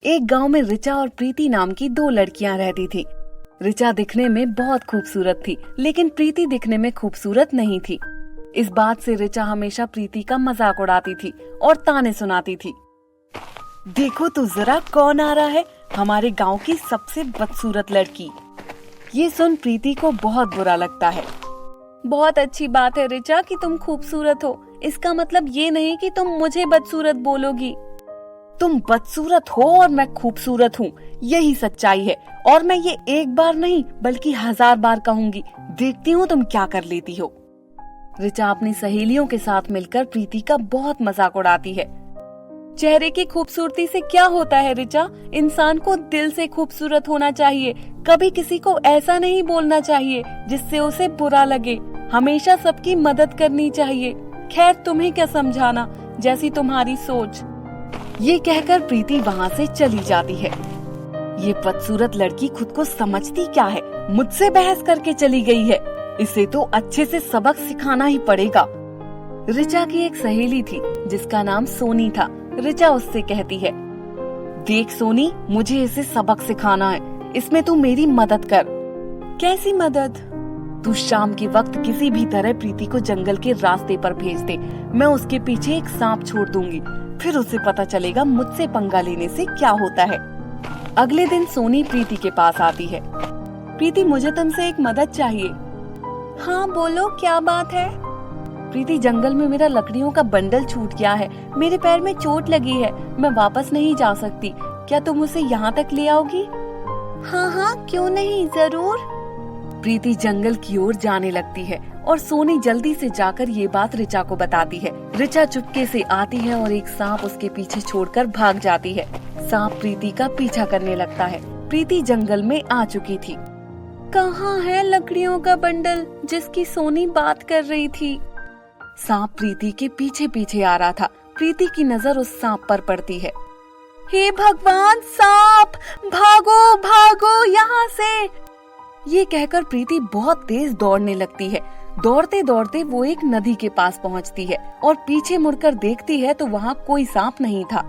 एक गांव में ऋचा और प्रीति नाम की दो लड़कियां रहती थी। ऋचा दिखने में बहुत खूबसूरत थी, लेकिन प्रीति दिखने में खूबसूरत नहीं थी। इस बात से ऋचा हमेशा प्रीति का मजाक उड़ाती थी और ताने सुनाती थी। देखो तो जरा कौन आ रहा है, हमारे गांव की सबसे बदसूरत लड़की। ये सुन प्रीति को बहुत बुरा लगता है। बहुत अच्छी बात है ऋचा कि तुम खूबसूरत हो, इसका मतलब ये नहीं कि तुम मुझे बदसूरत बोलोगी। तुम बदसूरत हो और मैं खूबसूरत हूँ, यही सच्चाई है। और मैं ये एक बार नहीं बल्कि 1000 बार कहूंगी। देखती हूँ तुम क्या कर लेती हो। ऋचा अपनी सहेलियों के साथ मिलकर प्रीति का बहुत मजाक उड़ाती है। चेहरे की खूबसूरती से क्या होता है ऋचा, इंसान को दिल से खूबसूरत होना चाहिए। कभी किसी को ऐसा नहीं बोलना चाहिए जिससे उसे बुरा लगे। हमेशा सबकी मदद करनी चाहिए। खैर तुम्हें क्या समझाना, जैसी तुम्हारी सोच। ये कहकर प्रीति वहाँ से चली जाती है। ये बदसूरत लड़की खुद को समझती क्या है, मुझसे बहस करके चली गई है। इसे तो अच्छे से सबक सिखाना ही पड़ेगा। ऋचा की एक सहेली थी जिसका नाम सोनी था। ऋचा उससे कहती है, देख सोनी, मुझे इसे सबक सिखाना है, इसमें तू मेरी मदद कर। कैसी मदद? तू शाम के वक्त किसी भी तरह प्रीति को जंगल के रास्ते पर भेज दे। मैं उसके पीछे एक सांप छोड़ दूंगी, फिर उसे पता चलेगा मुझसे पंगा लेने से क्या होता है। अगले दिन सोनी प्रीति के पास आती है। प्रीति, मुझे तुमसे एक मदद चाहिए। हाँ बोलो, क्या बात है? प्रीति, जंगल में मेरा लकड़ियों का बंडल छूट गया है। मेरे पैर में चोट लगी है, मैं वापस नहीं जा सकती। क्या तुम उसे यहाँ तक ले आओगी? हाँ हाँ, क्यों नहीं, जरूर। प्रीति जंगल की ओर जाने लगती है और सोनी जल्दी से जाकर ये बात ऋचा को बताती है। ऋचा चुपके से आती है और एक सांप उसके पीछे छोड़कर भाग जाती है। सांप प्रीति का पीछा करने लगता है। प्रीति जंगल में आ चुकी थी। कहाँ है लकड़ियों का बंडल जिसकी सोनी बात कर रही थी? सांप प्रीति के पीछे पीछे आ रहा था। प्रीति की नजर उस सांप पर पड़ती है। हे भगवान, सांप, भागो भागो यहाँ से। ये कहकर प्रीति बहुत तेज दौड़ने लगती है। दौड़ते दौड़ते वो एक नदी के पास पहुंचती है और पीछे मुड़कर देखती है तो वहाँ कोई सांप नहीं था।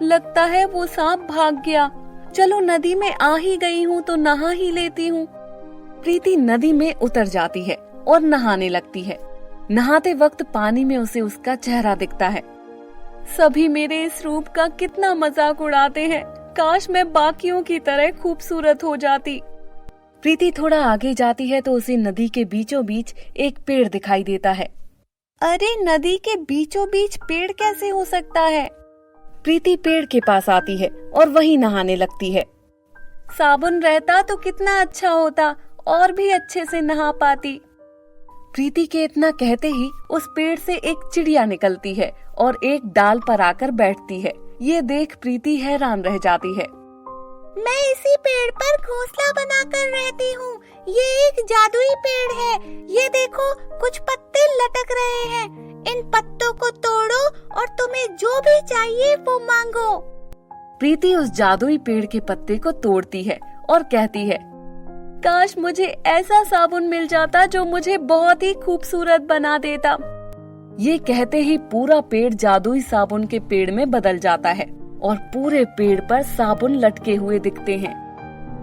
लगता है वो सांप भाग गया। चलो, नदी में आ ही गई हूँ तो नहा ही लेती हूँ। प्रीति नदी में उतर जाती है और नहाने लगती है। नहाते वक्त पानी में उसे उसका चेहरा दिखता है। सभी मेरे इस रूप का कितना मजाक उड़ाते हैं। काश मैं बाकियों की तरह खूबसूरत हो जाती। प्रीति थोड़ा आगे जाती है तो उसे नदी के बीचों बीच एक पेड़ दिखाई देता है। अरे, नदी के बीचों बीच पेड़ कैसे हो सकता है? प्रीति पेड़ के पास आती है और वहीं नहाने लगती है। साबुन रहता तो कितना अच्छा होता, और भी अच्छे से नहा पाती। प्रीति के इतना कहते ही उस पेड़ से एक चिड़िया निकलती है और एक डाल पर आकर बैठती है। ये देख प्रीति हैरान रह जाती है। मैं इसी पेड़ पर घोंसला बनाकर रहती हूँ। ये एक जादुई पेड़ है। ये देखो, कुछ पत्ते लटक रहे हैं। इन पत्तों को तोड़ो और तुम्हें जो भी चाहिए वो मांगो। प्रीति उस जादुई पेड़ के पत्ते को तोड़ती है और कहती है, काश मुझे ऐसा साबुन मिल जाता जो मुझे बहुत ही खूबसूरत बना देता। ये कहते ही पूरा पेड़ जादुई साबुन के पेड़ में बदल जाता है और पूरे पेड़ पर साबुन लटके हुए दिखते हैं।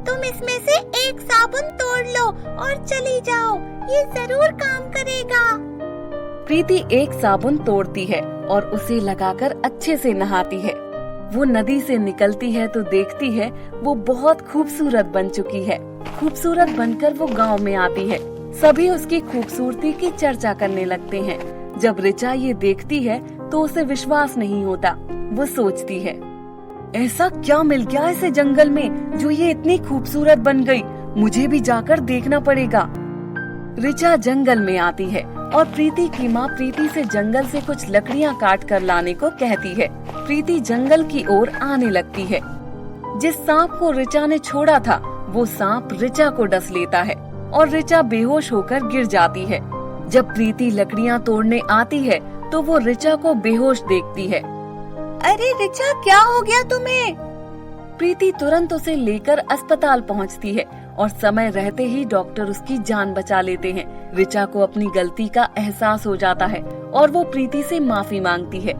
तुम इसमें से एक साबुन तोड़ लो और चली जाओ, ये जरूर काम करेगा। प्रीति एक साबुन तोड़ती है और उसे लगाकर अच्छे से नहाती है। वो नदी से निकलती है तो देखती है वो बहुत खूबसूरत बन चुकी है। खूबसूरत बनकर वो गांव में आती है। सभी उसकी खूबसूरती की चर्चा करने लगते हैं। जब ऋचा ये देखती है तो उसे विश्वास नहीं होता। वो सोचती है, ऐसा क्या मिल गया इसे जंगल में जो ये इतनी खूबसूरत बन गई? मुझे भी जाकर देखना पड़ेगा। ऋचा जंगल में आती है और प्रीति की माँ प्रीति से जंगल से कुछ लकड़ियाँ काट कर लाने को कहती है। प्रीति जंगल की ओर आने लगती है। जिस सांप को ऋचा ने छोड़ा था वो सांप ऋचा को डस लेता है और ऋचा बेहोश होकर गिर जाती है। जब प्रीति लकड़ियाँ तोड़ने आती है तो वो ऋचा को बेहोश देखती है। अरे ऋचा, क्या हो गया तुम्हें? प्रीति तुरंत उसे लेकर अस्पताल पहुंचती है और समय रहते ही डॉक्टर उसकी जान बचा लेते हैं। ऋचा को अपनी गलती का एहसास हो जाता है और वो प्रीति से माफी मांगती है।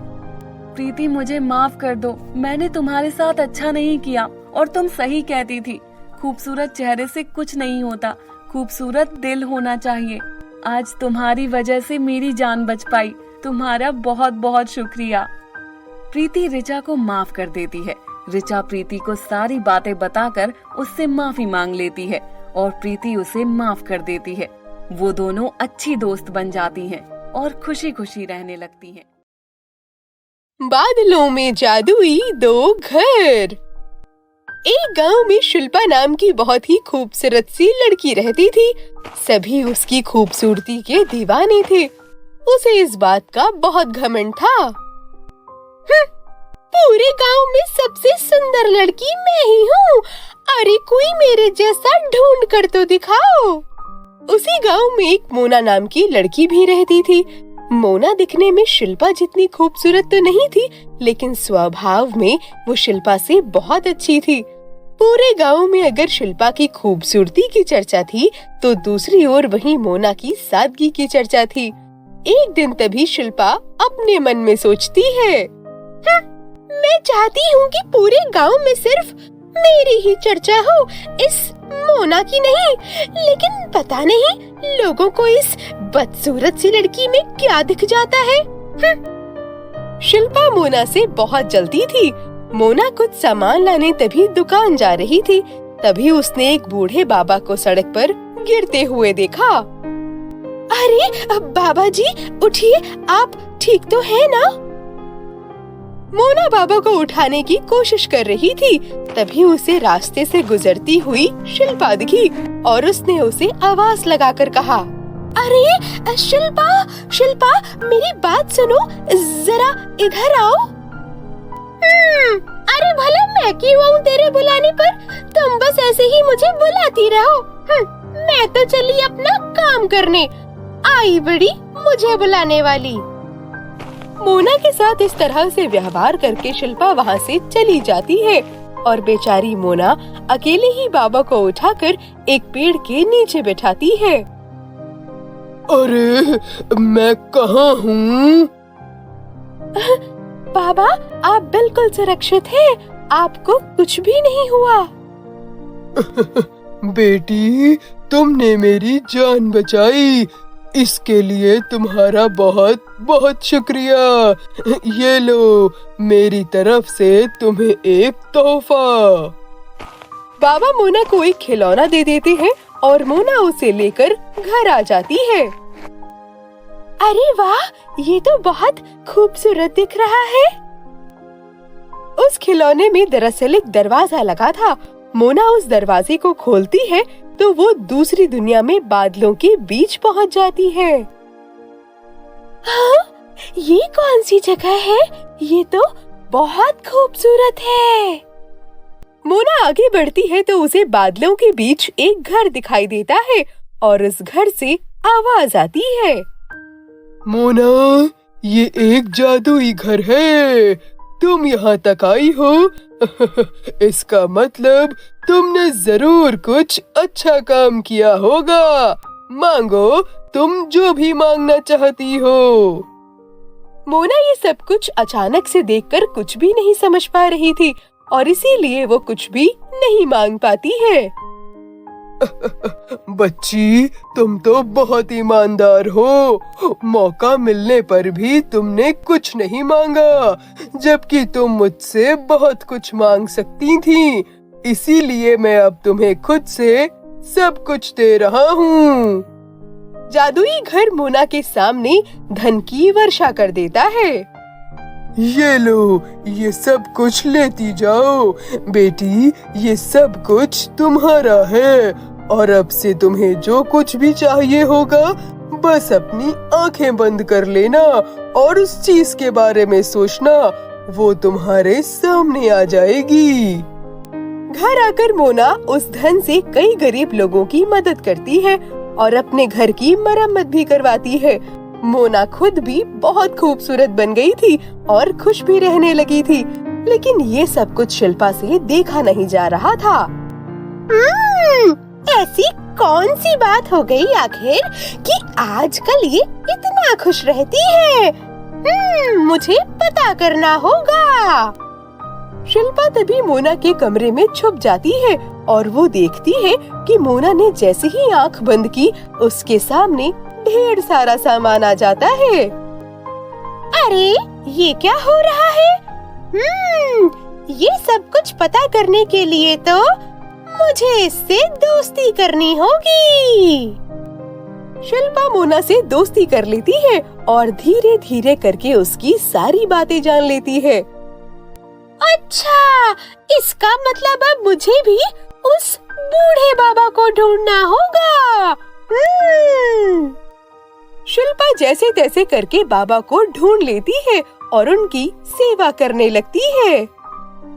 प्रीति मुझे माफ कर दो, मैंने तुम्हारे साथ अच्छा नहीं किया और तुम सही कहती थी, खूबसूरत चेहरे से कुछ नहीं होता, खूबसूरत दिल होना चाहिए। आज तुम्हारी वजह से मेरी जान बच पाई, तुम्हारा बहुत बहुत शुक्रिया। प्रीति ऋचा को माफ कर देती है। ऋचा प्रीति को सारी बातें बताकर उससे माफी मांग लेती है और प्रीति उसे माफ कर देती है। वो दोनों अच्छी दोस्त बन जाती हैं और खुशी खुशी रहने लगती हैं। बादलों में जादुई दो घर। एक गांव में शिल्पा नाम की बहुत ही खूबसूरत सी लड़की रहती थी। सभी उसकी खूबसूरती के दीवाने थे। उसे इस बात का बहुत घमंड था। पूरे गांव में सबसे सुंदर लड़की मैं ही हूँ। अरे कोई मेरे जैसा ढूंढ कर तो दिखाओ। उसी गांव में एक मोना नाम की लड़की भी रहती थी। मोना दिखने में शिल्पा जितनी खूबसूरत तो नहीं थी, लेकिन स्वभाव में वो शिल्पा से बहुत अच्छी थी। पूरे गांव में अगर शिल्पा की खूबसूरती की चर्चा थी, तो दूसरी ओर वहीं मोना की सादगी की चर्चा थी। एक दिन तभी शिल्पा अपने मन में सोचती है, मैं चाहती हूँ कि पूरे गांव में सिर्फ मेरी ही चर्चा हो, इस मोना की नहीं। लेकिन पता नहीं लोगों को इस बदसूरत सी लड़की में क्या दिख जाता है। शिल्पा मोना से बहुत जलती थी। मोना कुछ सामान लाने तभी दुकान जा रही थी। तभी उसने एक बूढ़े बाबा को सड़क पर गिरते हुए देखा। अरे बाबा जी उठिए, आप ठीक तो है ना? मोना बाबा को उठाने की कोशिश कर रही थी। तभी उसे रास्ते से गुजरती हुई शिल्पा दिखी और उसने उसे आवाज लगाकर कहा, अरे शिल्पा, शिल्पा मेरी बात सुनो, जरा इधर आओ। अरे भला मैं क्यों आऊँ तेरे बुलाने पर? तुम बस ऐसे ही मुझे बुलाती रहो। मैं तो चली अपना काम करने, आई बड़ी मुझे बुलाने वाली। मोना के साथ इस तरह से व्यवहार करके शिल्पा वहाँ से चली जाती है और बेचारी मोना अकेले ही बाबा को उठाकर एक पेड़ के नीचे बैठाती है। अरे मैं कहाँ हूँ? बाबा आप बिल्कुल सुरक्षित हैं, आपको कुछ भी नहीं हुआ। बेटी तुमने मेरी जान बचाई, इसके लिए तुम्हारा बहुत बहुत शुक्रिया। ये लो मेरी तरफ से तुम्हें एक तोहफा। बाबा मोना को एक खिलौना दे देते हैं और मोना उसे लेकर घर आ जाती है। अरे वाह, ये तो बहुत खूबसूरत दिख रहा है। उस खिलौने में दरअसल एक दरवाजा लगा था। मोना उस दरवाजे को खोलती है तो वो दूसरी दुनिया में बादलों के बीच पहुंच जाती है। हाँ, ये कौन सी जगह है? ये तो बहुत खूबसूरत है। मोना आगे बढ़ती है तो उसे बादलों के बीच एक घर दिखाई देता है और उस घर से आवाज आती है, मोना ये एक जादुई घर है, तुम यहाँ तक आई हो। इसका मतलब तुमने जरूर कुछ अच्छा काम किया होगा। मांगो तुम जो भी मांगना चाहती हो। मोना ये सब कुछ अचानक से देखकर कुछ भी नहीं समझ पा रही थी और इसीलिए वो कुछ भी नहीं मांग पाती है। बच्ची तुम तो बहुत ईमानदार हो, मौका मिलने पर भी तुमने कुछ नहीं मांगा, जबकि तुम मुझसे बहुत कुछ मांग सकती थी। इसीलिए मैं अब तुम्हें खुद से सब कुछ दे रहा हूँ। जादुई घर मोना के सामने धन की वर्षा कर देता है। ये लो, ये सब कुछ लेती जाओ। बेटी ये सब कुछ तुम्हारा है और अब से तुम्हें जो कुछ भी चाहिए होगा बस अपनी आंखें बंद कर लेना और उस चीज के बारे में सोचना, वो तुम्हारे सामने आ जाएगी। घर आकर मोना उस धन से कई गरीब लोगों की मदद करती है और अपने घर की मरम्मत भी करवाती है। मोना खुद भी बहुत खूबसूरत बन गई थी और खुश भी रहने लगी थी, लेकिन ये सब कुछ शिल्पा से देखा नहीं जा रहा था। ऐसी कौन सी बात हो गई आखिर कि आजकल ये इतना खुश रहती है? मुझे पता करना होगा। शिल्पा तभी मोना के कमरे में छुप जाती है और वो देखती है कि मोना ने जैसे ही आंख बंद की, उसके सामने ढेर सारा सामान आ जाता है। अरे ये क्या हो रहा है? ये सब कुछ पता करने के लिए तो मुझे इससे दोस्ती करनी होगी। शिल्पा मोना से दोस्ती कर लेती है और धीरे धीरे करके उसकी सारी बातें जान लेती है। अच्छा, इसका मतलब अब मुझे भी उस बूढ़े बाबा को ढूंढना होगा। शिल्पा जैसे तैसे करके बाबा को ढूंढ लेती है और उनकी सेवा करने लगती है।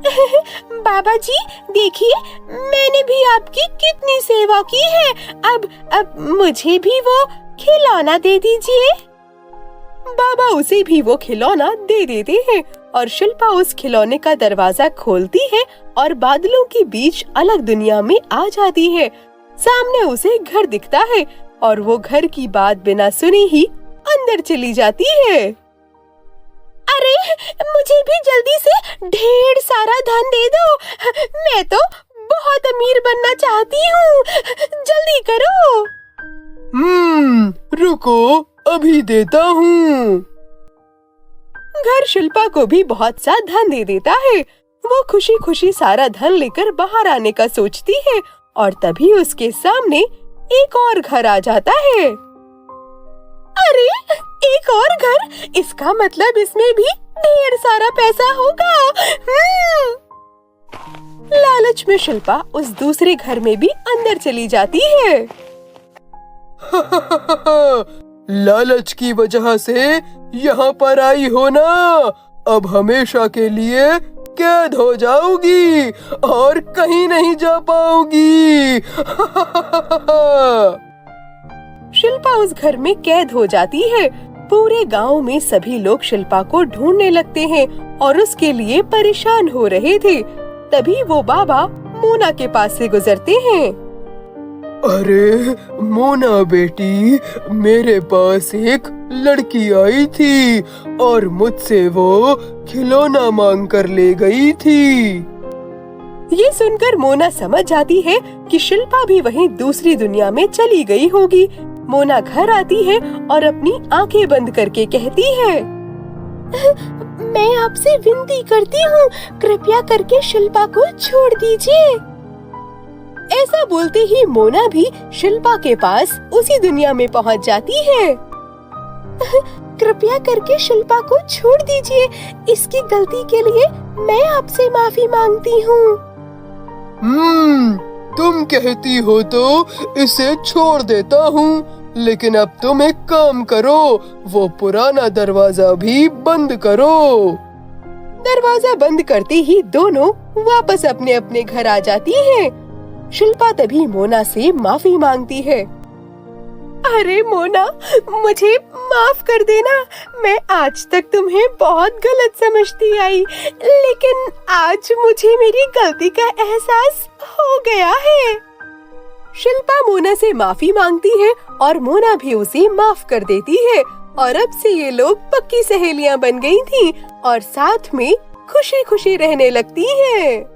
बाबा जी देखिए, मैंने भी आपकी कितनी सेवा की है। अब मुझे भी वो खिलौना दे दीजिए। बाबा उसे भी वो खिलौना दे देते हैं और शिल्पा उस खिलौने का दरवाजा खोलती है और बादलों के बीच अलग दुनिया में आ जाती है। सामने उसे घर दिखता है और वो घर की बात बिना सुने ही अंदर चली जाती है। अरे मुझे भी जल्दी से ढेर सारा धन दे दो, मैं तो बहुत अमीर बनना चाहती हूँ, जल्दी करो। रुको, अभी देता हूँ। घर शिल्पा को भी बहुत सा धन दे देता है। वो खुशी खुशी सारा धन लेकर बाहर आने का सोचती है और तभी उसके सामने एक और घर आ जाता है। अरे एक और घर, इसका मतलब इसमें भी ढेर सारा पैसा होगा। लालच में शिल्पा उस दूसरे घर में भी अंदर चली जाती है। लालच की वजह से यहाँ पर आई हो ना, अब हमेशा के लिए कैद हो जाओगी और कहीं नहीं जा पाओगी। शिल्पा उस घर में कैद हो जाती है। पूरे गांव में सभी लोग शिल्पा को ढूंढने लगते हैं और उसके लिए परेशान हो रहे थे। तभी वो बाबा मोना के पास से गुजरते हैं। अरे मोना बेटी, मेरे पास एक लड़की आई थी और मुझसे वो खिलौना मांग कर ले गई थी। ये सुनकर मोना समझ जाती है कि शिल्पा भी वहीं दूसरी दुनिया में चली गई होगी। मोना घर आती है और अपनी आंखें बंद करके कहती है, मैं आपसे विनती करती हूँ, कृपया करके शिल्पा को छोड़ दीजिए। ऐसा बोलते ही मोना भी शिल्पा के पास उसी दुनिया में पहुँच जाती है। कृपया करके शिल्पा को छोड़ दीजिए, इसकी गलती के लिए मैं आपसे माफी मांगती हूँ। तुम कहती हो तो इसे छोड़ देता हूँ, लेकिन अब तुम एक काम करो, वो पुराना दरवाजा भी बंद करो। दरवाजा बंद करते ही दोनों वापस अपने अपने घर आ जाती हैं। शिल्पा तभी मोना से माफी मांगती है। अरे मोना, मुझे माफ कर देना, मैं आज तक तुम्हें बहुत गलत समझती आई, लेकिन आज मुझे मेरी गलती का एहसास हो गया है। शिल्पा मोना से माफी मांगती है और मोना भी उसे माफ कर देती है और अब से ये लोग पक्की सहेलियां बन गई थीं और साथ में खुशी खुशी रहने लगती हैं।